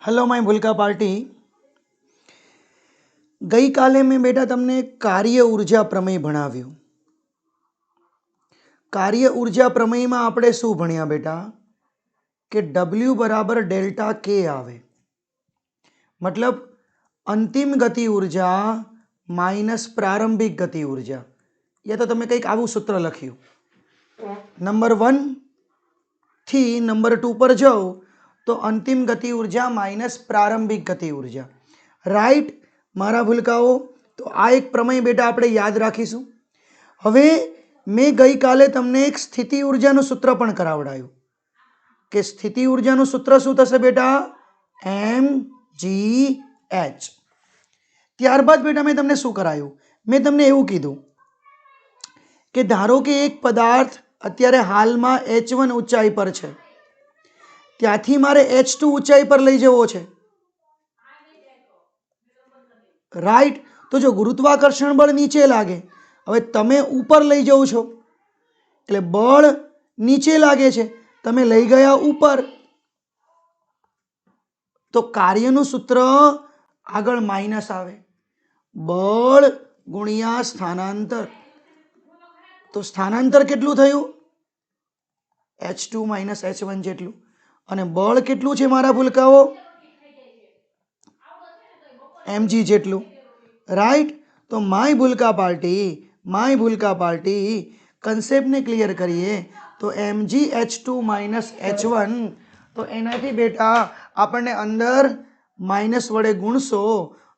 Hello my भूलका party. गई काले मैं बेटा तमने कार्य ऊर्जा प्रमेय भणाव्યું। कार्य ऊर्जा प्रमेय में આપણે શું ભણ્યા બેટા કે W बराबर डेल्टा के आवे, मतलब अंतिम गति ऊर्जा माइनस प्रारंभिक गति ऊर्जा। या तो તમે કંઈક આવું સૂત્ર લખ્યું, નંબર 1 થી નંબર 2 પર જાઓ तो अंतिम गति ऊर्जा माइनस प्रारंभिक गति ऊर्जा। राइट मारा भूलकाओ, तो आ एक प्रमेय बेटा આપણે યાદ રાખીશું। હવે મેં ગઈકાલે તમને એક સ્થિતિ ઊર્જાનું સૂત્ર પણ કરાવડાયું કે સ્થિતિ ઊર્જાનું સૂત્ર શું થશે બેટા, mgh। ત્યારબાદ બેટા મેં તમને શું કરાયું, મેં તમને એવું કીધું કે ધારો કે એક પદાર્થ અત્યારે હાલમાં h1 ઊંચાઈ પર છે, ત્યાંથી મારે h2 ઊંચાઈ પર લઈ જવો છે। राइट, तो जो गुरुत्वाकर्षण बल नीचे लागे, હવે તમે ઉપર લઈ જાઓ છો એટલે બળ નીચે લાગે છે, તમે લઈ ગયા ઉપર, તો કાર્યનું સૂત્ર આગળ માઈનસ આવે, બળ ગુણ્યા સ્થાનાંતર। તો સ્થાનાંતર કેટલું થયું, h2 માઈનસ h1 જેટલું, અને બળ કેટલું છે મારા ભૂલકાઓ, mg જેટલું। राइट, तो माय भूलका पार्टी कंसेप्ट ने क्लियर करिए तो mgh2 माइनस h1, तो एनाथी बेटा आपने अंदर माइनस वडे गुणशो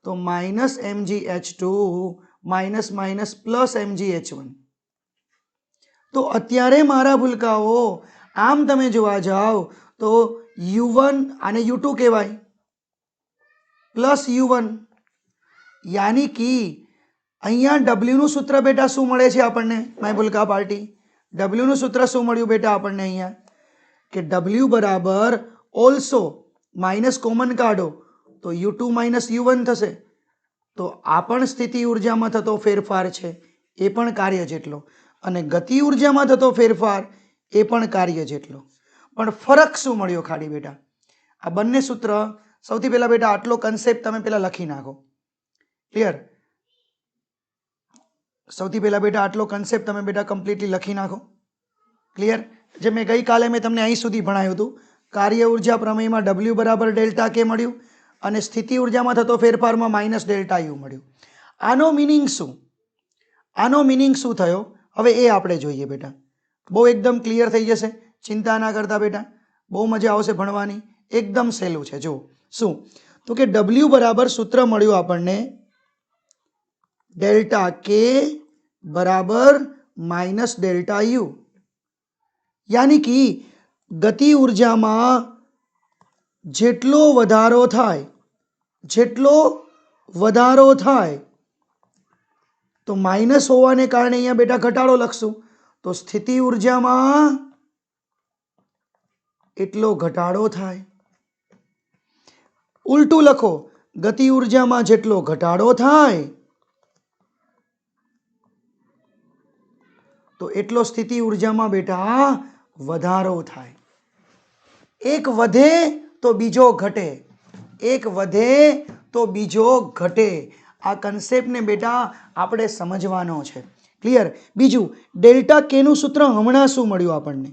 तो minus mgh2 minus minus plus mgh1। तो अत्यारे मारा भूलकाओ आम तमे जोवा जाओ तो u1 आने u2 कहेवाय प्लस u1, यानी कि अहींया W નું સૂત્ર બેટા શું મળે છે આપણને માય ભૂલકા પાર્ટી, W નું સૂત્ર શું મળ્યું બેટા આપણને અહીંયા કે W બરાબર ઓલ્સો માઇનસ કોમન કાઢો તો u2 માઇનસ u1 થશે। તો આ પણ સ્થિતિ ઊર્જામાં થતો ફેરફાર છે, એ પણ કાર્ય જેટલો, અને ગતિ ઊર્જામાં થતો ફેરફાર એ પણ કાર્ય જેટલો। પણ ફરક શું મળ્યો ખાલી બેટા, આ બંને સૂત્ર સૌથી પહેલા બેટા આટલો કન્સેપ્ટ તમે પહેલા લખી નાખો। क्लियर, સૌથી પહેલા બેટા આટલો કન્સેપ્ટ તમે બેટા કમ્પ્લીટલી લખી નાખો। ક્લિયર, જે મેં ગઈકાલે મેં તમને અહીં સુધી ભણાવ્યું હતું, કાર્ય ઉર્જા પ્રમેયમાં W બરાબર ડેલ્ટા કે મળ્યું અને સ્થિતિ ઉર્જામાં થતો ફેરફારમાં માઇનસ ડેલ્ટા યુ મળ્યું। આનો મિનિંગ શું થયો હવે એ આપણે જોઈએ બેટા, બહુ એકદમ ક્લિયર થઈ જશે, ચિંતા ના કરતા બેટા, બહુ મજા આવશે ભણવાની, એકદમ સહેલું છે। જો શું તો કે W બરાબર સૂત્ર મળ્યું આપણને डेल्टा के बराबर माइनस डेल्टा यू, यानी कि गति ऊर्जा में जेटलो वधारो थाय तो माइनस होवाने कारणे अहींया बेटा घटाडो लखशुं, तो स्थिति ऊर्जा में एटलो घटाडो थाय। उल्टू लखो, गति ऊर्जा में जेटलो घटाडो थाय तो एटलो स्थिति ऊर्जा में बेटा वधारो थाय। एक वधे तो बीजो घटे, एक वधे तो बीजो घटे, आ कन्सेप्ट ने बेटा आपणे समझवानो छे। क्लियर, बीजू डेल्टा के नु सूत्र हमणा शुं मळ्युं आपणने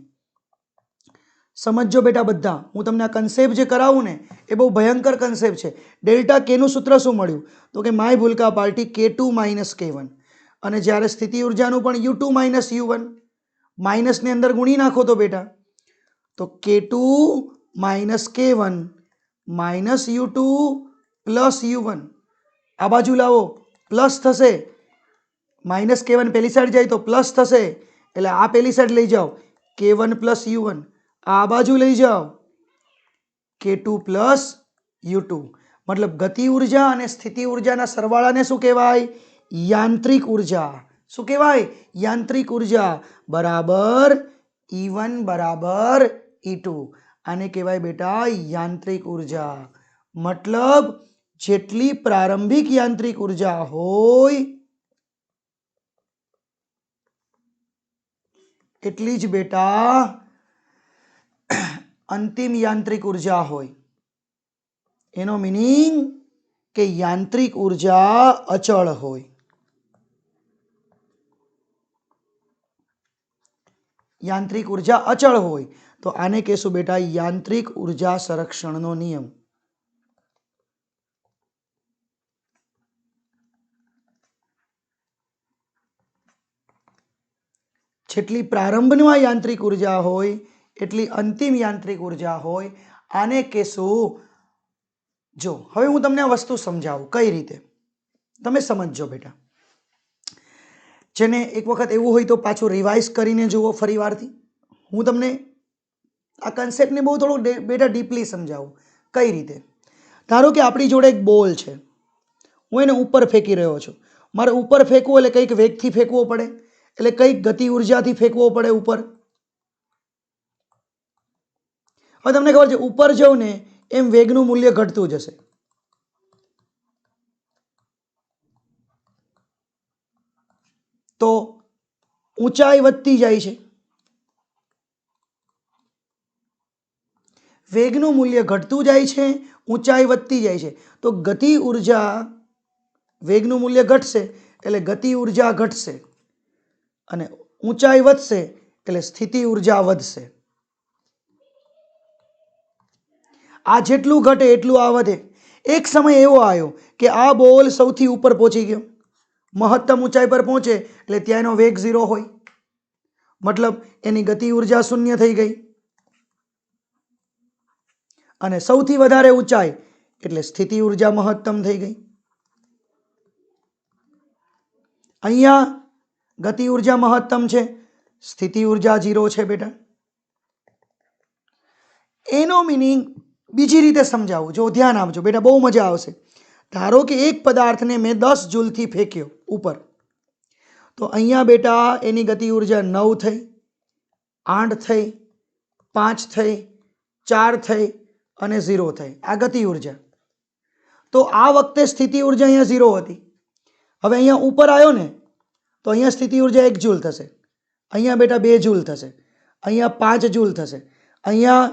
समझो बेटा बधा, हूँ तमने आ कन्सेप्ट जे करावुं ने ए बहु भयंकर कन्सेप्ट छे। डेल्टा के नु सूत्र शुं मळ्युं तो के माय भूलका पार्टी K2 माइनस K1, અને જ્યારે સ્થિતિ ઊર્જાનું પણ u2 માઇનસ u1, માઇનસની અંદર ગુણી નાખો તો બેટા તો K2 minus K1 minus u2 plus u1, આ બાજુ લાવો પ્લસ થશે, માઇનસ K1 પેલી સાઈડ જાય તો પ્લસ થશે, એટલે આ પેલી સાઈડ લઈ જાઓ K1 પ્લસ u1, આ બાજુ લઈ જાઓ K2 પ્લસ u2, मतलब गति ऊर्जा અને સ્થિતિ ઊર્જાના સરવાળાને શું કહેવાય, यांत्रिक ऊर्जा। शू कहवाय, यांत्रिक ऊर्जा बराबर E1 बराबर E2, आने कहवाय बेटा यांत्रिक ऊर्जा। मतलब जेटली प्रारंभिक यांत्रिक ऊर्जा होय एटली ज बेटा अंतिम यांत्रिक ऊर्जा होय। એનો મીનિંગ કે યાંત્રિક ઉર્જા અચળ હોય. યાંત્રિક ઉર્જા અચળ હોય તો આને કહેશું બેટા યાંત્રિક ઉર્જા સંરક્ષણનો નિયમ. જેટલી પ્રારંભમાં યાંત્રિક ઉર્જા હોય એટલી અંતિમ યાંત્રિક ઉર્જા હોય. આને કહેશું. જો હવે હું તમને આ વસ્તુ સમજાવું કઈ રીતે, તમે સમજજો બેટા. જેને એક વખત એવું હોય તો પાછું રિવાઇઝ કરીને જુઓ ફરીવારથી. હું તમને આ કન્સેપ્ટને બહુ થોડું બેટા ડીપલી સમજાવું. કઈ રીતે? ધારો કે આપણી જોડે એક બોલ છે, હું એને ઉપર ફેંકી રહ્યો છું. મારે ઉપર ફેંકવું એટલે કંઈક વેગથી ફેંકવો પડે, એટલે કંઈક ગતિ ઉર્જાથી ફેંકવો પડે ઉપર. હવે તમને ખબર છે ઉપર જાઉં ને એમ વેગનું મૂલ્ય ઘટતું જશે. તો ઊંચાઈ વધતી જાય છે. વેગનું મૂલ્ય ઘટતું જાય છે, ઊંચાઈ વધતી જાય છે. તો ગતિ ઉર્જા, વેગનું મૂલ્ય ઘટશે એટલે ગતિ ઉર્જા ઘટશે, અને ઊંચાઈ વધશે એટલે સ્થિતિ ઉર્જા વધશે. આ જેટલું ઘટે એટલું આ વધે. એક સમય એવો આવ્યો કે આ બોલ સૌથી ઉપર પહોંચી ગયો. મહત્તમ ઊંચાઈ પર પહોંચે એટલે ત્યાં એનો વેગ 0 હોય, મતલબ એની ગતિ ઉર્જા શૂન્ય થઈ ગઈ. અને સૌથી વધારે ઊંચાઈ એટલે સ્થિતિ ઉર્જા મહત્તમ થઈ ગઈ. અહીંયા ગતિ ઉર્જા મહત્તમ છે, સ્થિતિ ઉર્જા 0 છે બેટા. એનો મીનિંગ બીજી રીતે સમજાવું, જો ધ્યાન આપજો બેટા, બહુ મજા આવશે. ધારો કે એક પદાર્થને મેં 10 જૂલથી ફેંક્યો ઉપર, તો અહીંયા બેટા એની ગતિ ઉર્જા 9 થઈ, 8 થઈ, 5 થઈ, 4 થઈ અને 0 થઈ. આ ગતિ ઉર્જા. તો આ વખતે સ્થિતિ ઉર્જા અહીંયા 0 હતી. હવે અહીંયા ઉપર આવ્યો ને તો અહીંયા સ્થિતિ ઉર્જા 1 જૂલ થશે, અહીંયા બેટા 2 જૂલ થશે, અહીંયા 5 જૂલ થશે, અહીંયા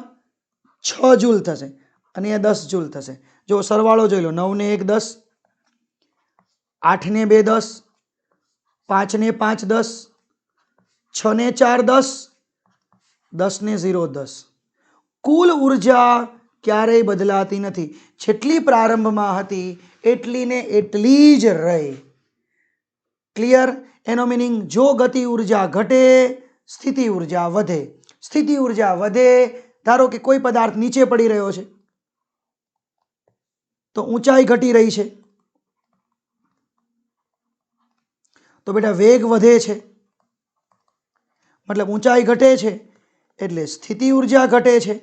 6 જૂલ થશે અને અહીંયા 10 જૂલ થશે. જો સરવાળો જોઈ લો, 9 ને 1 10, 8 ને 2 10, 5 ને 5 10, 6 ને 4 10, 10 ને 0 10. કુલ ઉર્જા ક્યારેય બદલાતી નથી. જેટલી પ્રારંભમાં હતી એટલી ને એટલી જ રહે. ક્લિયર? એનો મીનિંગ જો ગતિ ઉર્જા ઘટે સ્થિતિ ઉર્જા વધે. સ્થિતિ ઉર્જા વધે, ધારો કે કોઈ પદાર્થ નીચે પડી રહ્યો છે તો ઊંચાઈ ઘટી રહી છે, તો બેટા વેગ વધે છે, મતલબ ઊંચાઈ ઘટે છે એટલે સ્થિતિ ઉર્જા ઘટે છે.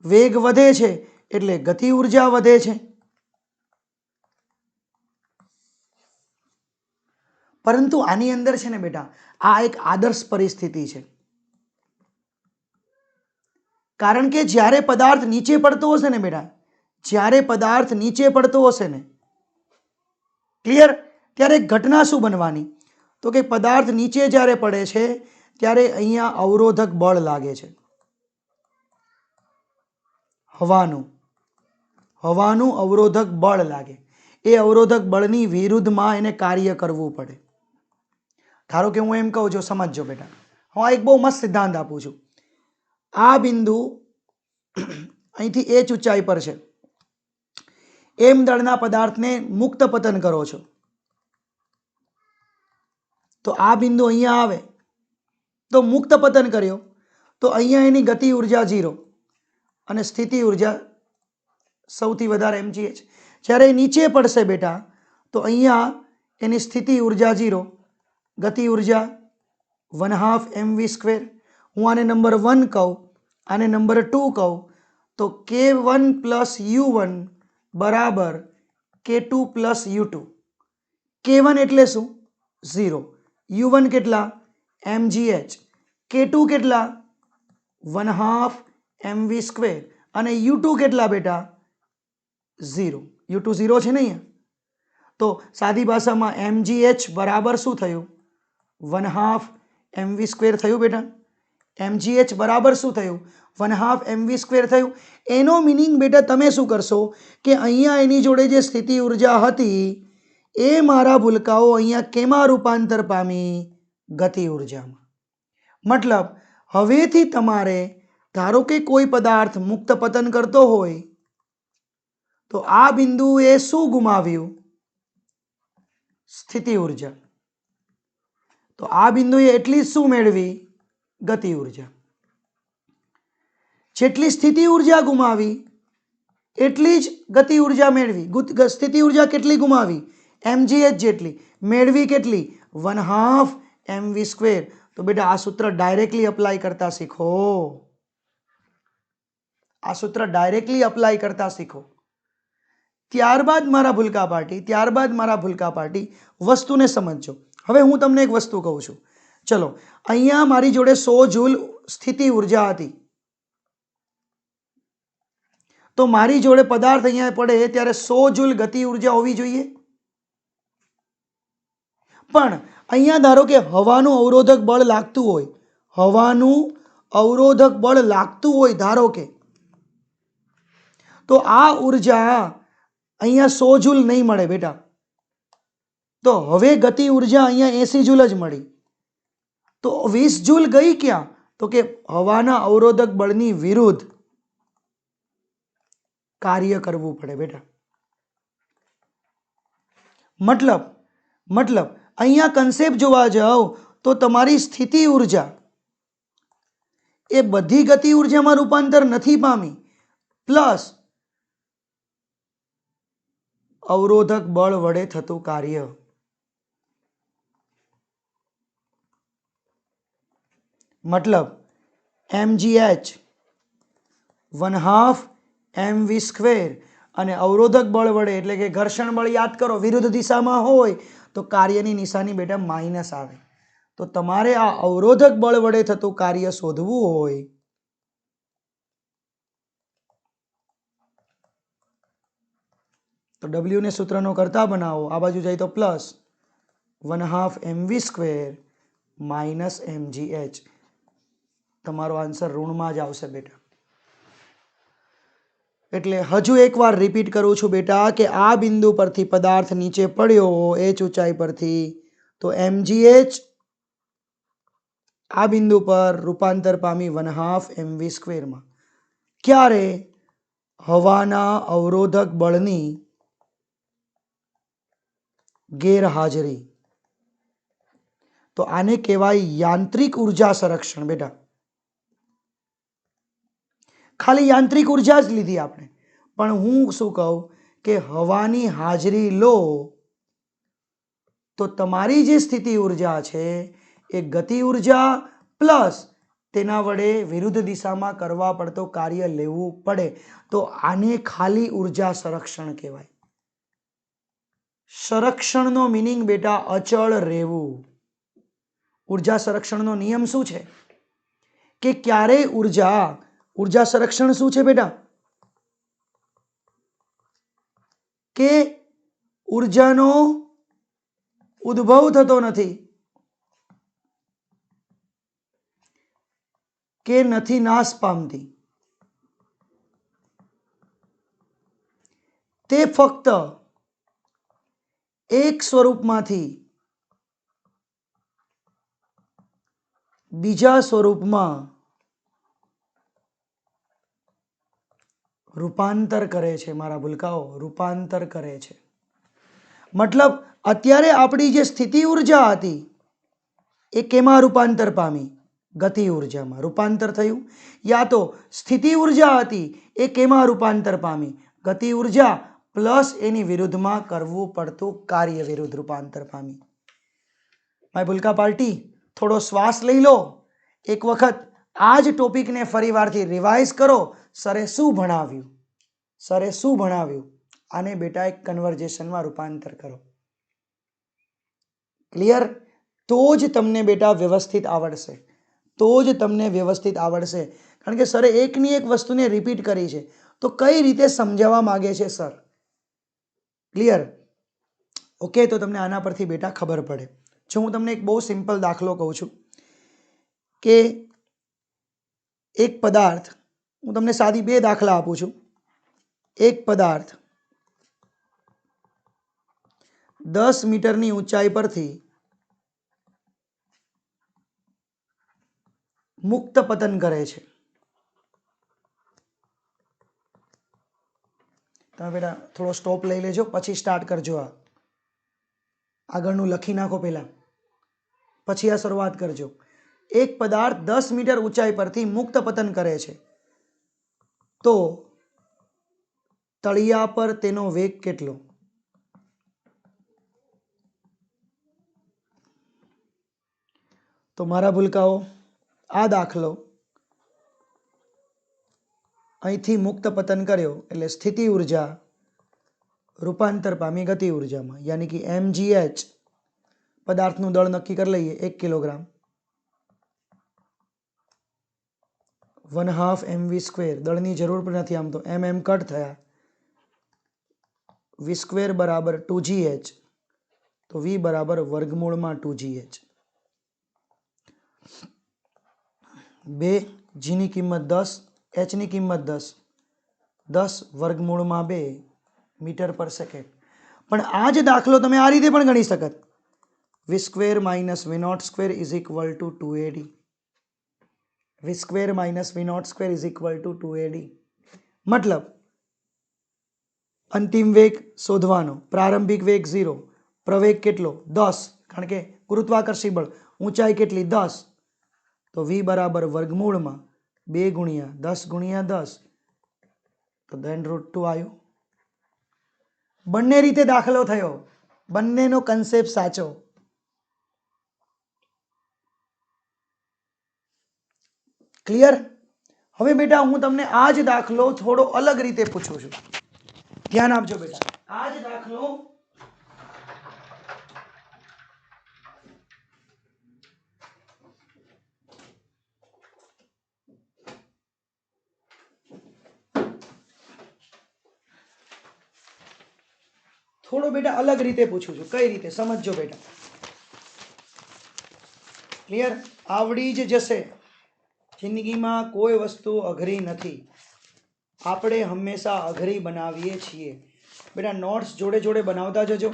વેગ વધે છે એટલે ગતિ ઉર્જા વધે છે. પરંતુ આની અંદર છે ને બેટા, આ એક આદર્શ પરિસ્થિતિ છે. કારણ કે જ્યારે પદાર્થ નીચે પડતો હશે ને બેટા, જ્યારે પદાર્થ નીચે પડતો હશે ને, ક્લિયર, ત્યારે ઘટના શું બનવાની? તો કે પદાર્થ નીચે જ્યારે પડે છે ત્યારે અહીંયા અવરોધક બળ લાગે છે. હવાનું અવરોધક બળ લાગે. એ અવરોધક બળની વિરુદ્ધમાં એને કાર્ય કરવું પડે. ધારો કે હું એમ કહું, જો સમજજો બેટા, હું આ એક બહુ મસ્ત સિદ્ધાંત આપું છું. આ બિંદુ અહીંથી h ઊંચાઈ પર છે, m દળના પદાર્થને મુક્ત પતન કરો છો, તો આ બિંદુ અહીંયા આવે તો મુક્ત પતન કર્યો તો અહીંયા એની ગતિ ઉર્જા 0 અને સ્થિતિ ઉર્જા સૌથી વધારે mgh. જ્યારે નીચે પડશે બેટા તો અહીંયા એની સ્થિતિ ઉર્જા 0, ગતિ ઉર્જા 1/2 mv². હું આને નંબર 1 કહું, આને નંબર 2 કહું, તો k1 + u1 બરાબર k2 + u2. k1 એટલે શું? 0. u1 કેટલા? mgh. k2 કેટલા? 1/2 mv². અને u2 કેટલા બેટા? 0. u2 0 છે ને અહીંયા. તો સાદી ભાષામાં mgh બરાબર શું થયું? 1/2 mv² થયું બેટા. mgh બરાબર શું થયું 1/2 mv² થયું. એનો મિનિંગ બેટા તમે શું કરશો કે અહીંયા એની જોડે જે સ્થિતિ ઉર્જા હતી એ મારા ભૂલકાઓ અહીંયા કેમાં રૂપાંતર પામી? ગતિ ઉર્જામાં. મતલબ હવેથી તમારે ધારો કે કોઈ પદાર્થ મુક્ત પતન કરતો હોય તો આ બિંદુએ શું ગુમાવ્યું? સ્થિતિ ઉર્જા. તો આ બિંદુએ એટલી જ શું મેળવી? ગતિ ઉર્જા. જેટલી સ્થિતિ ઉર્જા ગુમાવી એટલી જ ગતિ ઉર્જા મેળવી. સ્થિતિ ઉર્જા કેટલી ગુમાવી? mgh જેટલી. મેળવી કેટલી? 1/2 mv². તો બેટા આ સૂત્ર ડાયરેક્ટલી અપ્લાય કરતા શીખો. આ સૂત્ર ડાયરેક્ટલી અપ્લાય કરતા શીખો. ત્યારબાદ મારા ભૂલકા પાર્ટી વસ્તુને સમજજો. હવે હું તમને એક વસ્તુ કહું છું. ચલો અહીંયા મારી જોડે 100 જૂલ સ્થિતિ ઉર્જા હતી. તો મારી જોડે પદાર્થ અહીંયા પડે ત્યારે 100 જૂલ ગતિ ઉર્જા હોવી જોઈએ. પણ અહીંયા ધારો કે હવાનું અવરોધક બળ લાગતું હોય ધારો કે, તો આ ઉર્જા અહીંયા 100 જૂલ નહીં મળે બેટા. તો હવે ગતિ ઉર્જા અહીંયા 80 જૂલ જ મળી. તો 20 જૂલ ગઈ ક્યાં? તો કે હવાના અવરોધક બળની વિરુદ્ધ કાર્ય કરવું પડે બેટા. મતલબ અહીંયા કન્સેપ્ટ જોવા જાઓ તો તમારી સ્થિતિ ઉર્જા એ બધી ગતિ ઉર્જામાં રૂપાંતર નથી પામી, પ્લસ અવરોધક બળ વડે થતું કાર્ય. મતલબ mgh 1/2 mv² અને અવરોધક બળ વડે એટલે કે ઘર્ષણ બળ યાદ કરો વિરુદ્ધ દિશામાં હોય તો કાર્યની નિશાની બેટા માઇનસ આવે. તો તમારે આ અવરોધક બળ વડે થતું કાર્ય શોધવું હોય તો w ને સૂત્રનો કરતા બનાવો. આ બાજુ જાય તો પ્લસ 1/2 mv² માઇનસ mgh. તમારો આન્સર ઋણમાં જ આવશે બેટા. એટલે હજુ એકવાર રિપીટ કરું છું બેટા કે આ બિંદુ પરથી પદાર્થ નીચે પડ્યો h ઊંચાઈ પરથી, તો mgh આ બિંદુ પર રૂપાંતર પામી 1/2 mv² માં. ક્યારે? હવાના અવરોધક બળની ગેરહાજરી. તો આને કહેવાય યાંત્રિક ઉર્જા સંરક્ષણ બેટા. ખાલી યાંત્રિક ઉર્જા જ લીધી આપણે, પણ હું શું કહું કે હવાની હાજરી લો તો તમારી જે સ્થિતિ ઉર્જા છે એ ગતિ ઉર્જા પ્લસ તેના વડે વિરુદ્ધ દિશામાં કરવા પડતો કાર્ય લેવું પડે. તો આને ખાલી ઉર્જા સંરક્ષણ કહેવાય. સંરક્ષણનો મિનિંગ બેટા અચળ રહેવું. ઉર્જા સંરક્ષણનો નિયમ શું છે કે ક્યારેય ઉર્જા સંરક્ષણ શું છે બેટા? કે ઉર્જાનો ઉદ્ભવ થતો નથી કે નથી નાશ પામતી. તે ફક્ત એક સ્વરૂપમાંથી બીજા સ્વરૂપમાં રૂપાંતર કરે છે મારા ભૂલકાઓ, રૂપાંતર કરે છે. મતલબ અત્યારે આપણી જે સ્થિતિ ઉર્જા હતી એ કેમાં રૂપાંતર પામી? ગતિ ઉર્જામાં રૂપાંતર થયું. યા તો સ્થિતિ ઉર્જા હતી એ કેમાં રૂપાંતર પામી? ગતિ ઉર્જા પ્લસ એની વિરુદ્ધમાં કરવું પડતું કાર્ય વિરુદ્ધ રૂપાંતર પામી. માય ભૂલકા પાર્ટી થોડો શ્વાસ લઈ લો. એક વખત આ જ ટોપિકને ફરીવારથી રિવાઇઝ કરો. સરે શું ભણાવ્યું આને બેટા એક કન્વર્જેશનમાં રૂપાંતર કરો. ક્લિયર? તો જ તમને બેટા વ્યવસ્થિત આવડશે. કારણ કે સરે એકની એક વસ્તુને રિપીટ કરી છે તો કઈ રીતે સમજાવવા માંગે છે સર. ક્લિયર? ઓકે, તો તમને આના પરથી બેટા ખબર પડે. જો હું તમને એક બહુ સિમ્પલ દાખલો કહું છું કે એક પદાર્થ, હું તમને સાદી બે દાખલા આપું છું. એક પદાર્થ 10 મીટરની ઊંચાઈ પરથી મુક્ત પતન કરે છે. તમે બેટા થોડો સ્ટોપ લઈ લેજો, પછી સ્ટાર્ટ કરજો. આગળનું લખી નાખો પહેલા, પછી આ શરૂઆત કરજો. એક પદાર્થ 10 મીટર ઊંચાઈ પરથી મુક્ત પતન કરે છે, તો તળિયા પર તેનો વેગ કેટલો? તો મારા ભૂલકાઓ, આ દાખલો અહીંથી મુક્ત પતન કર્યો એટલે સ્થિતિ ઉર્જા રૂપાંતર પામી ગતિ ઉર્જામાં, યાની કે mgh. પદાર્થનું દળ નક્કી કરી લઈએ 1 કિલોગ્રામ, 1/2 mv². દળની જરૂર પણ નથી, આમ તો mm કટ થયા. v² બરાબર 2gh, તો v બરાબર વર્ગમૂળમાં 2gh. 2 g ની કિંમત 10, h ની કિંમત 10, 10 વર્ગમૂળમાં 2 મીટર પર સેકન્ડ. પણ આ જ દાખલો તમે આ રીતે પણ ગણી શકત, v² minus v02 is equal to 2ad. v² minus v02 is equal to 2ad. મતલબ અંતિમ વેગ શોધવાનો, પ્રારંભિક વેગ 0, પ્રવેગ કેટલો 10, કારણ કે ગુરુત્વાકર્ષી બળ, ઊંચાઈ કેટલી 10, તો v બરાબર વર્ગમૂળમાં 2 ગુણ્યા 10 ગુણ્યા 10, તો then √2 આવ્યો. બંને રીતે દાખલો થયો, બંનેનો કન્સેપ્ટ સાચો. ક્લિયર? હવે બેટા હું તમને આ જ દાખલો થોડો અલગ રીતે પૂછું છું. ધ્યાન આપજો બેટા. આ જ દાખલો થોડો બેટા અલગ રીતે પૂછું છું. કઈ રીતે સમજજો બેટા. ક્લિયર? આવડી જ જશે. જિંદગીમાં કોઈ વસ્તુ અઘરી નથી, આપણે હંમેશા અઘરી બનાવીએ છીએ. બેટા નોટ્સ જોડે જોડે બનાવતા જજો,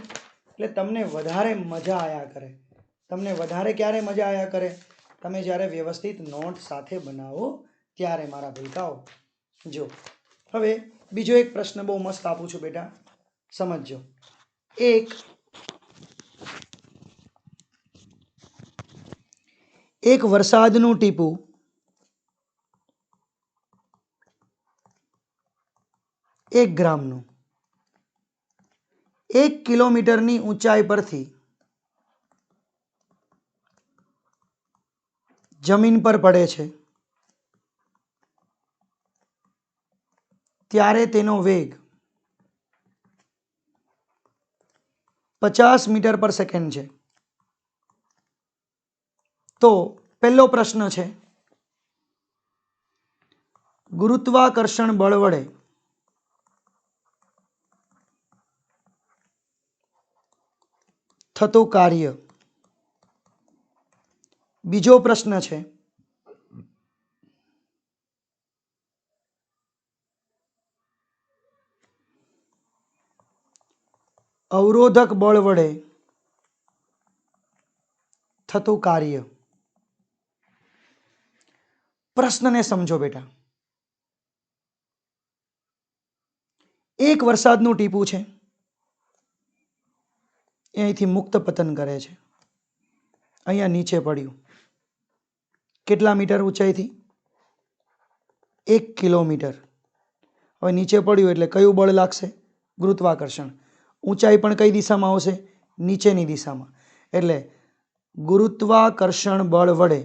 એટલે તમને વધારે મજા આયા કરે. તમને વધારે ક્યારે મજા આયા કરે? તમે જ્યારે વ્યવસ્થિત નોટ સાથે બનાવો ત્યારે મારા ભૂલકાઓ. જો હવે બીજો એક પ્રશ્ન બહુ મસ્ત આપું છું બેટા, સમજજો. એક વરસાદનું ટીપું 1 ગ્રામનું 1 કિલોમીટરની ઊંચાઈ પરથી જમીન પર પડે છે, ત્યારે તેનો વેગ 50 મીટર પર સેકન્ડ છે. તો પહેલો પ્રશ્ન છે, ગુરુત્વાકર્ષણ બળ વડે થતું કાર્ય. બીજો પ્રશ્ન છે, અવરોધક બળ વડે થતું કાર્ય. પ્રશ્નને સમજો બેટા. એક વરસાદનું ટીપું છે, એ અહીંથી મુક્ત પતન કરે છે, અહીંયા નીચે પડ્યું. કેટલા મીટર ઊંચાઈથી? 1 કિલોમીટર. હવે નીચે પડ્યું એટલે કયું બળ લાગશે? ગુરુત્વાકર્ષણ. ઊંચાઈ પણ કઈ દિશામાં આવશે? નીચેની દિશામાં. એટલે ગુરુત્વાકર્ષણ બળ વડે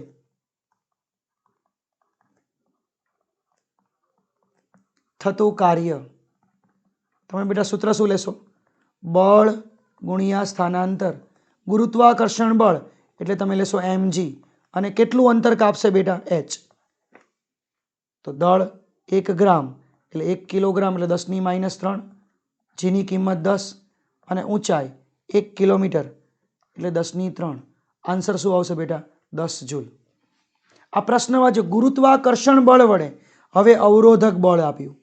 થતું કાર્ય. તમે બેટા સૂત્ર શું લેશો? બળ ગુણ્યા સ્થાનાંતર. ગુરુત્વાકર્ષણ બળ એટલે તમે લેશો mg, અને કેટલું અંતર કાપશે બેટા? h. તો દળ 1 ગ્રામ એટલે 1 કિલોગ્રામ એટલે 10⁻³ જીની કિંમત 10, અને ઊંચાઈ 1 કિલોમીટર એટલે 10⁻³ આન્સર શું આવશે બેટા? 10 જૂલ. આ પ્રશ્ન વાંચો, ગુરુત્વાકર્ષણ બળ વડે હવે અવરોધક બળ આપ્યું.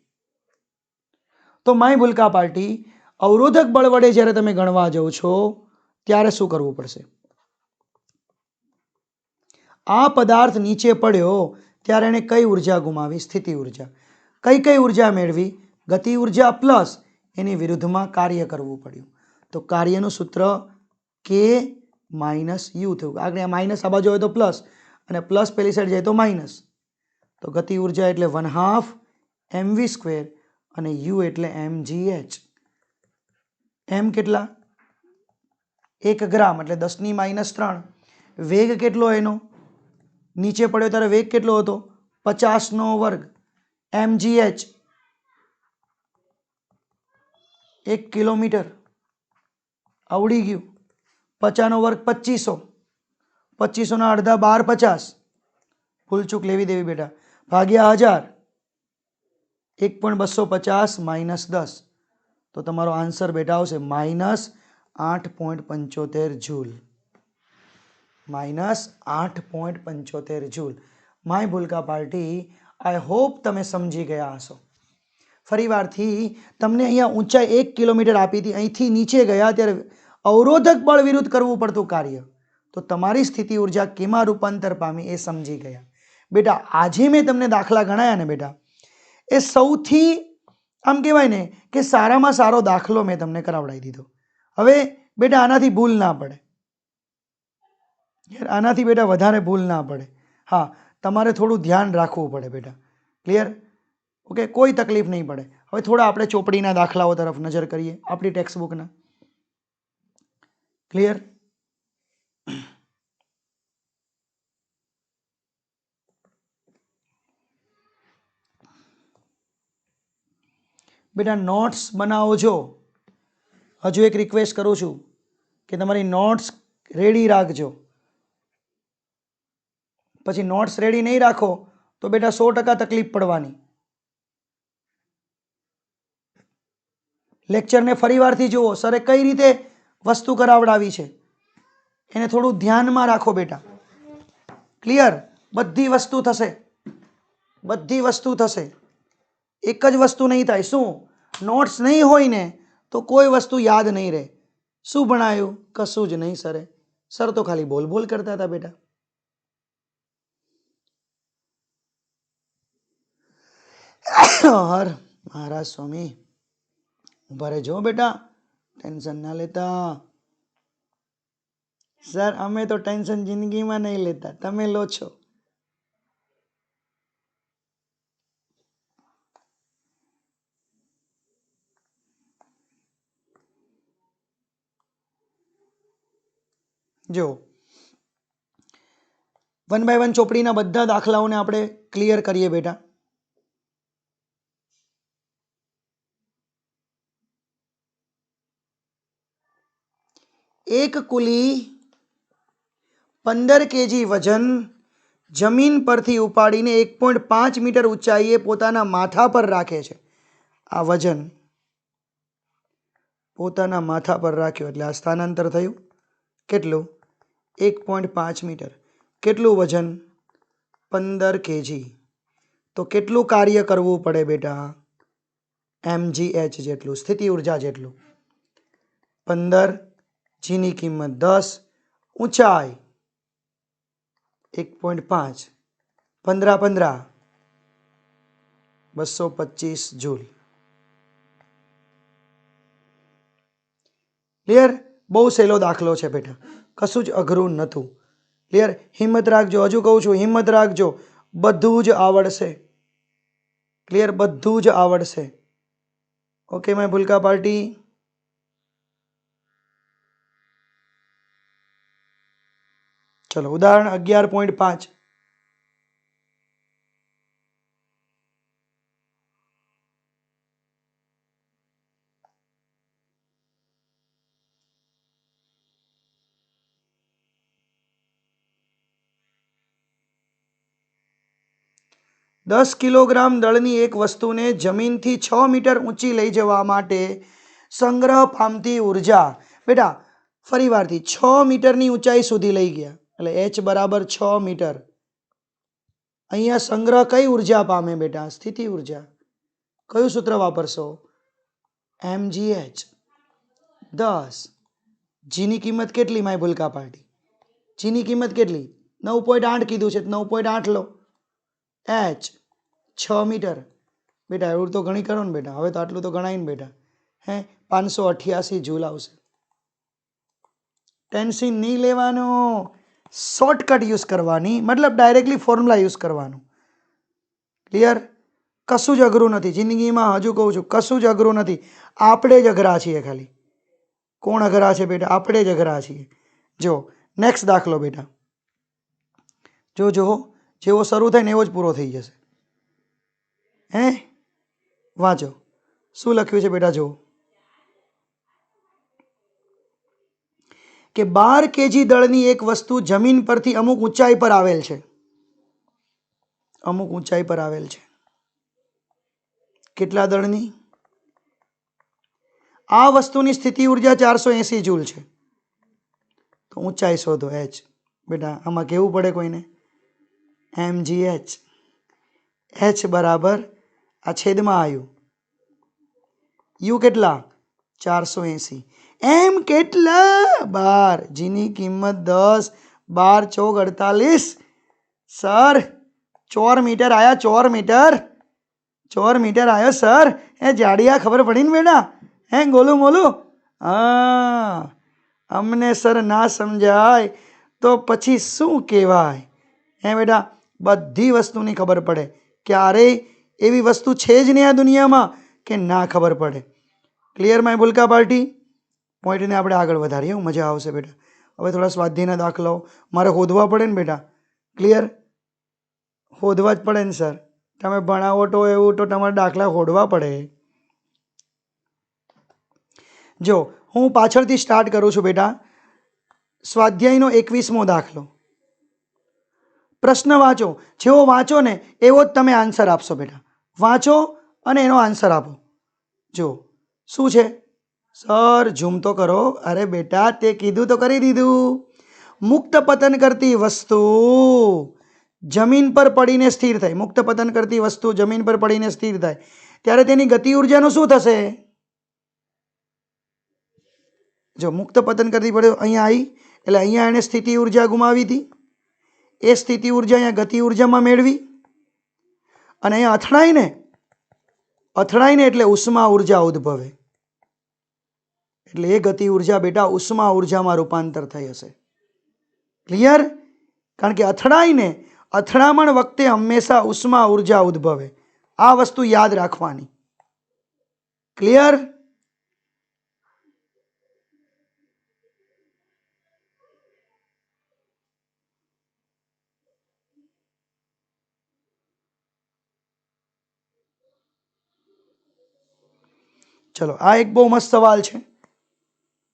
તો માય ભૂલકા પાર્ટી, અવરોધક બળ વડે જ્યારે તમે ગણવા જાઓ છો ત્યારે શું કરવું પડશે? આ પદાર્થ નીચે પડ્યો ત્યારે એને કઈ ઉર્જા ગુમાવી? સ્થિતિ ઉર્જા. કઈ ઉર્જા મેળવી? ગતિ ઉર્જા પ્લસ એની વિરુદ્ધમાં કાર્ય કરવું પડ્યું. તો કાર્યનું સૂત્ર કે માઇનસ યુ થયું. આગળ માઇનસ આ બાજુ હોય તો પ્લસ, અને પ્લસ પેલી સાઈડ જાય તો માઇનસ. તો ગતિ ઉર્જા એટલે 1/2 mv² અને યુ એટલે mgh. એમ કેટલા? 1 ગ્રામ એટલે 10⁻³ વેગ કેટલો એનો? નીચે પડ્યો ત્યારે વેગ કેટલો હતો? 50² mgh 1 કિલોમીટર. આવડી ગયું. 50² 2500, 2500 ના અડધા 1250. ભૂલચૂક લેવી દેવી બેટા. ભાગ્યા 1000, 1.250 -10. તો તમારો આન્સર બેટા આવશે -8.75 જૂલ. -8.75 જૂલ. માય ભૂલકા પાર્ટી, આઈ હોપ તમે સમજી ગયા હશો. ફરી વારથી તમને અહીંયા ઊંચાઈ 1 કિલોમીટર આપી હતી, અહીંથી નીચે ગયા ત્યારે અવરોધક બળ વિરુદ્ધ કરવું પડતું કાર્ય. તો તમારી સ્થિતિ ઉર્જા કેમાં રૂપાંતર પામી એ સમજી ગયા. બેટા આજે મેં તમને દાખલા ગણાયા ને બેટા, એ સૌથી આમ કહેવાય ને કે સારામાં સારો દાખલો મેં તમને કરાવડાવી દીધો. હવે બેટા આનાથી ભૂલ ના પડે, આનાથી બેટા વધારે ભૂલ ના પડે. હા, તમારે થોડું ધ્યાન રાખવું પડે બેટા. ક્લિયર? ઓકે, કોઈ તકલીફ નહીં પડે. હવે થોડા આપણે ચોપડીના દાખલાઓ તરફ નજર કરીએ, આપણી ટેક્સ્ટ બુકના. ક્લિયર? બેટા નોટ્સ બનાવજો. હજુ એક રિક્વેસ્ટ કરું છું કે તમારી નોટ્સ રેડી રાખજો. પછી નોટ્સ રેડી નહીં રાખો તો બેટા 100% તકલીફ પડવાની. લેક્ચરને ફરી વારથી જુઓ, સરે કઈ રીતે વસ્તુ કરાવડાવી છે એને થોડું ધ્યાનમાં રાખો બેટા. ક્લિયર? બધી વસ્તુ થશે, બધી વસ્તુ થશે. એક જ વસ્તુ નહીં થાય. શું? નોટ્સ નહીં હોય ને તો કોઈ વસ્તુ યાદ નહીં રહે. શું ભણાયું? કશું જ નહીં સરે. સર તો ખાલી બોલ બોલ કરતા હતા બેટા. હર મહારાજ સ્વામી, ઉભા રહેજો બેટા, ટેન્શન ના લેતા. સર અમે તો ટેન્શન જિંદગીમાં નહીં લેતા, તમે લો છો. જો 1 by 1 ચોપડીના બધા દાખલાઓને આપણે ક્લિયર કરીએ બેટા. એક કુલી 15 kg વજન જમીન પરથી ઉપાડીને 1.5 મીટર ઊંચાઈએ પોતાના માથા પર રાખે છે. આ વજન પોતાના માથા પર રાખ્યો એટલે આ સ્થાનાંતર થયું. કેટલું? 1.5 મીટર. કેટલું વજન? 15 kg. તો કેટલું કાર્ય કરવું પડે બેટા? mgh જેટલું, સ્થિતિ ઉર્જા જેટલું. 15, જીની કિંમત 10, ઊંચાઈ 1.5, 15 15 225 જૂલ. ક્લિયર? બહુ સહેલો દાખલો છે બેટા, કશું જ અઘરું નહોતું. ક્લિયર? હિંમત રાખજો. હજુ કહું છું હિંમત રાખજો, બધું જ આવડશે. ક્લિયર? બધું જ આવડશે. ઓકે માય ભૂલકા પાર્ટી. ચલો ઉદાહરણ 11.5. દસ કિલોગ્રામ દળની એક વસ્તુને જમીનથી 6 મીટર ઊંચી લઈ જવા માટે સંગ્રહ પામતી ઉર્જા. બેટા ફરી વારથી 6 મીટરની ઊંચાઈ સુધી લઈ ગયા એટલે h બરાબર 6 મીટર. અહીંયા સંગ્રહ કઈ ઉર્જા પામે બેટા? સ્થિતિ ઉર્જા. કયું સૂત્ર વાપરશો? mgh. 10 જીની કિંમત કેટલી માય ભૂલકા પાર્ટી? જીની કિંમત કેટલી? 9.8 કીધું છે, 9.8 લો. h 6 metre. બેટા એવું તો ગણી કરો ને બેટા. હવે તો આટલું તો ગણાય ને બેટા. હે 588 જૂલ આવશે. ટેન્શન નહીં લેવાનો, શોર્ટકટ યુઝ કરવાની, મતલબ ડાયરેક્ટલી ફોર્મ્યુલા યુઝ કરવાનું. ક્લિયર? કશું જ અઘરું નથી જિંદગીમાં. હજુ કહું છું, કશું જ અઘરું નથી. આપણે જ અઘરા છીએ ખાલી. કોણ અઘરા છે બેટા? આપણે જ અઘરા છીએ. જો નેક્સ્ટ દાખલો બેટા. જો જેવો શરૂ થાય ને એવો જ પૂરો થઈ જશે. હે વાંચો શું લખ્યું છે બેટા? જો કે 12 કેજી દળની એક વસ્તુ જમીન પરથી અમુક ઊંચાઈ પર આવેલ છે. અમુક ઊંચાઈ પર આવેલ છે. કેટલા દળની? આ વસ્તુની સ્થિતિ ઉર્જા 480 જૂલ છે. તો ઊંચાઈ શોધો h. બેટા આમાં કેવું પડે કોઈને? mgh. h બરાબર આ છેદમાં આવ્યું. u કેટલા? 480. m કેટલા? 12. જીની કિંમત 10. 12 ચોક 48. સર 4 મીટર આયા. 4 મીટર. 4 મીટર આવ્યો સર. એ જાડિયા ખબર પડી ને બેટા? હે ગોલું મોલું? હા, અમને સર ના સમજાય તો પછી શું કહેવાય? હે બેટા બધી વસ્તુની ખબર પડે. ક્યારેય એવી વસ્તુ છે જ નહીં આ દુનિયામાં કે ના ખબર પડે. ક્લિયર માય ભૂલકા પાર્ટી? પોઈન્ટને આપણે આગળ વધારીએ. મજા આવશે બેટા. હવે થોડા સ્વાધ્યાયના દાખલાઓ મારે શોધવા પડે ને બેટા. ક્લિયર? શોધવા જ પડે ને સર. તમે ભણાવો તો એવું તો તમારે દાખલા શોધવા પડે. જો હું પાછળથી સ્ટાર્ટ કરું છું બેટા. સ્વાધ્યાયનો 21મો દાખલો. પ્રશ્ન વાંચો. જેવો વાંચો ને એવો જ તમે આન્સર આપશો બેટા. વાંચો અને એનો આન્સર આપો. જો શું છે? સર ઝૂમ તો કરો. અરે બેટા તે કીધું તો કરી દીધું. મુક્ત પતન કરતી વસ્તુ જમીન પર પડીને સ્થિર થાય. મુક્ત પતન કરતી વસ્તુ જમીન પર પડીને સ્થિર થાય ત્યારે તેની ગતિ ઉર્જાનું શું થશે? જો મુક્ત પતન કરતી પડે અહીંયા આવી એટલે અહીંયા એને સ્થિતિ ઉર્જા ગુમાવી હતી. એ સ્થિતિ ઉર્જા અહીંયા ગતિ ઉર્જામાં મેળવી અને અહીંયા અથડાઈને એટલે ઉષ્મા ઉર્જા ઉદ્ભવે. એટલે એ ગતિ ઉર્જા બેટા ઉષ્મા ઉર્જામાં રૂપાંતર થઈ હશે. ક્લિયર? કારણ કે અથડામણ વખતે હંમેશા ઉષ્મા ઉર્જા ઉદ્ભવે. આ વસ્તુ યાદ રાખવાની. ક્લિયર? ચલો આ એક બહુ મસ્ત સવાલ છે.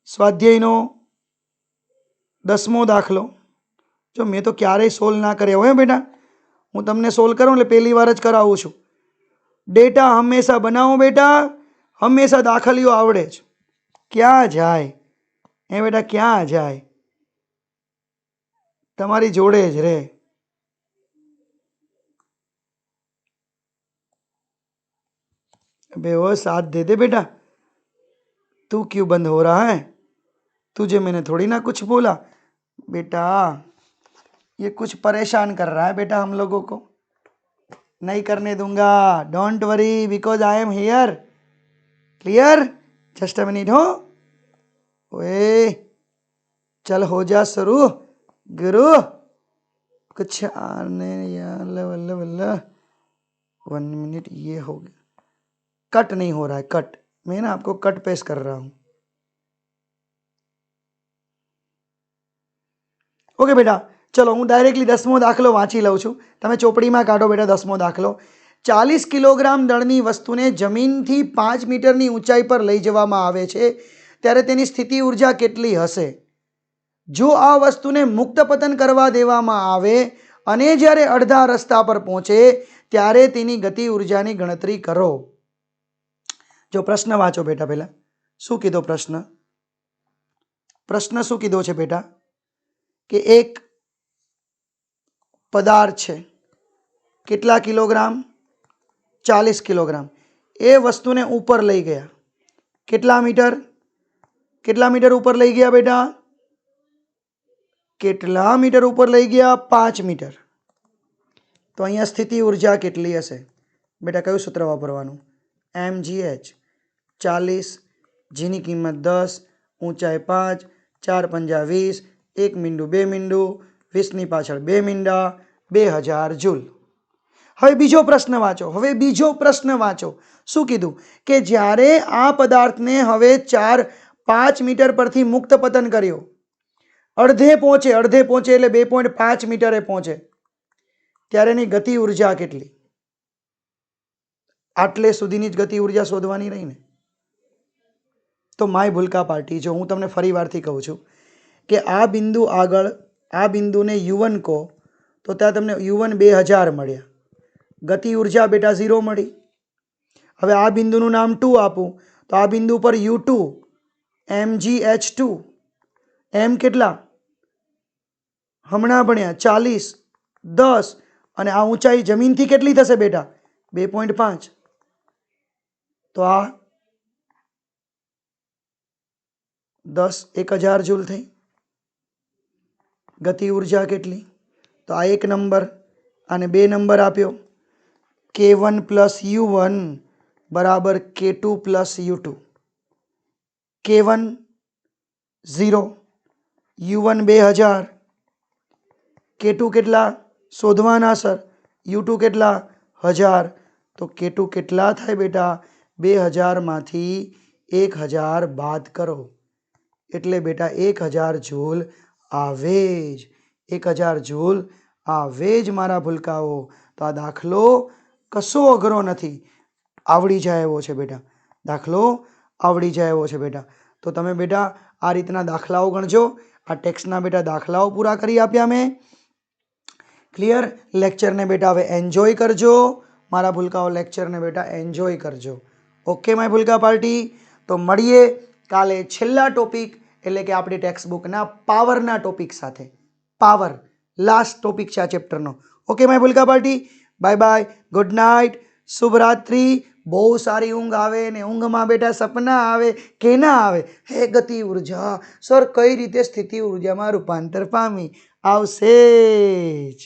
સ્વાધ્યાયનો 10મો દાખલો. જો મેં તો ક્યારેય સોલ્વ ના કર્યો હોય બેટા. હું તમને સોલ્વ કરું એટલે પહેલી વાર જ કરાવું છું. ડેટા હંમેશા બનાવો બેટા. હંમેશા દાખલીઓ આવડે જ. ક્યાં જાય એ બેટા? ક્યાં જાય? તમારી જોડે જ રે. अबे वो साथ दे दे बेटा. तू क्यों बंद हो रहा है? तुझे मैंने थोड़ी ना कुछ बोला. बेटा ये कुछ परेशान कर रहा है बेटा हम लोगों को. नहीं करने दूंगा. Don't worry because I am here. Clear? Just a minute हो. ओए चल हो जा शुरू गुरु. कुछ आने वल्ला 1 मिनट ये हो गया. कट नहीं हो रहा है. कट मैं ना आपको कट पेस्ट कर रहा हूं. ओके बेटा चलो હું ડાયરેક્ટલી 10મો દાખલો વાંચી લઉં છું. તમે ચોપડીમાં કાઢો બેટા 10મો દાખલો. 40 કિલોગ્રામ દળની વસ્તુને જમીનથી 5 મીટરની ઊંચાઈ પર લઈ જવામાં આવે છે ત્યારે તેની સ્થિતિ ઉર્જા કેટલી હશે? જો આ વસ્તુને મુક્ત પતન કરવા દેવામાં આવે અને જ્યારે અડધા રસ્તા પર પહોંચે ત્યારે તેની ગતિ ઉર્જાની ગણતરી કરો. જો પ્રશ્ન વાંચો બેટા. પહેલા શું કીધો પ્રશ્ન? પ્રશ્ન શું કીધો છે બેટા? કે એક પદાર્થ છે કેટલા કિલોગ્રામ? 40 કિલોગ્રામ. એ વસ્તુને ઉપર લઈ ગયા કેટલા મીટર? કેટલા મીટર ઉપર લઈ ગયા બેટા? કેટલા મીટર ઉપર લઈ ગયા? 5 મીટર. તો અહીંયા સ્થિતિ ઉર્જા કેટલી હશે બેટા? કયું સૂત્ર વાપરવાનું? mgh. 40, જીની કિંમત 10, ઊંચાઈ 5, 4 પંજા 20, 1 મીંડું 2 મીંડું, 20ની પાછળ 2 મીંડા, 2000 જૂલ. હવે બીજો પ્રશ્ન વાંચો. શું કીધું? કે જ્યારે આ પદાર્થને હવે 5 મીટર પરથી મુક્ત પતન કર્યો, અડધે પહોંચે એટલે 2.5 મીટરે પહોંચે, ત્યારે એની ગતિ ઉર્જા કેટલી? આટલે સુધીની જ ગતિ ઉર્જા શોધવાની રહી ને. તો માય ભૂલકા પાર્ટી, જો હું તમને ફરી વારથી કહું છું કે આ બિંદુ આગળ, આ બિંદુને U1 કહો તો ત્યાં તમને U1 2000 મળ્યા, ગતિ ઉર્જા બેટા 0 મળી. હવે આ બિંદુનું નામ 2 આપું તો આ બિંદુ પર U2 mgh2, m કેટલા હમણાં ભણ્યા? 40, 10, અને આ ઊંચાઈ જમીનથી કેટલી થશે બેટા? 2.5. તો આ 10,000 જૂલ થઈ. ગતિ ઉર્જા કેટલી? તો આ 1 નંબર અને 2 નંબર આપ્યો. K1 પ્લસ U1 બરાબર K2 plus U2. K1 0, U1 2000, K2 કેટલા શોધવાના સર? U2 કેટલા? 1000. તો K2 કેટલા થાય બેટા? 2000 માંથી 1000 બાદ કરો એટલે બેટા 1000 જૂલ આવે જ. 1000 જૂલ આવે જ મારા ભૂલકાઓ. તો આ દાખલો કશો અઘરો નથી, આવડી જાય એવો છે બેટા. દાખલો આવડી જાય એવો છે બેટા. તો તમે બેટા આ રીતના દાખલાઓ ગણજો. આ ટેક્સ્ટના બેટા દાખલાઓ પૂરા કરી આપ્યા મેં. ક્લિયર? લેક્ચરને બેટા હવે એન્જોય કરજો મારા ભૂલકાઓ. લેક્ચરને બેટા એન્જોય કરજો. ઓકે માય ભૂલકા પાર્ટી. તો મળીએ કાલે છેલ્લા ટોપિક એટલે કે આપણી ટેક્સ્ટ બુકના પાવરના ટોપિક સાથે. પાવર લાસ્ટ ટોપિક છે આ ચેપ્ટરનો. ઓકે માય ભૂલકા party. Bye bye, good night, શુભરાત્રિ. બહુ સારી ઊંઘ આવે ને ઊંઘમાં બેટા સપના આવે કે ના આવે? હે ગતિ ઉર્જા સર કઈ રીતે સ્થિતિ ઉર્જામાં રૂપાંતર પામી? આવશે જ.